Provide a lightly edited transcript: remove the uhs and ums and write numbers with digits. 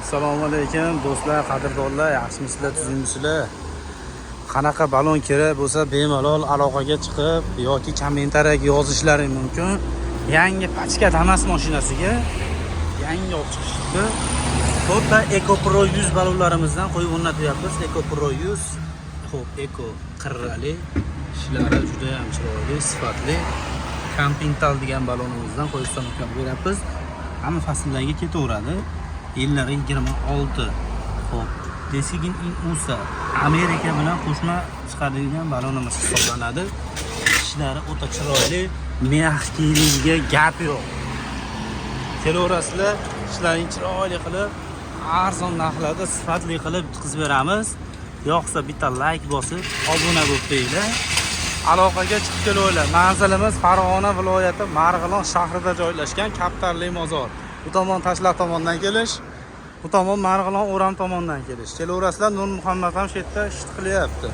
Assalomu alaykum do'stlar, qadrdonlar, yaxshimisizlar, tuzingmisizlar? Qanaqa balon kerak bo'lsa bemalol aloqaga chiqib yoki kommentariyaga yozishlaring mumkin. Yangi pachka Damas mashinasiga yangi olib chiqishdi. To'rtta Eco Pro 100 balonlarimizdan qo'yib o'rnatyapmiz. Eco Pro 100. Xo'p, Eco qirrali, ishlari juda ham chiroyli, sifatli. Campintal degan balonimizdan qo'yib sanab beramiz. Hamma fasllarga ketaveradi. Yillari 26. Xo'p, Design in USA Amerika bilan qo'shma chiqarilgan balonimiz hisoblanadi. Ishlari o'ta chiroyli, mexkiligiga gap yo'q. Kelaverasizlar, ishlarini chiroyli qilib, arzon narxlarda sifatli qilib bitkazib beramiz. Yo'qsa bitta like bosib, obuna bo'lib qo'yinglar. Aloqaga chiqib kelinglar. Manzilimiz Farg'ona viloyati Marg'ilon shahrida joylashgan Kaptarli mozor. Bu tomon Tashlar tomondan kelish, bu tomon Marg'ilon O'ram tomondan kelish. Kelaverasizlar, Nur Muhammad ham shu yerda ish qilyapti.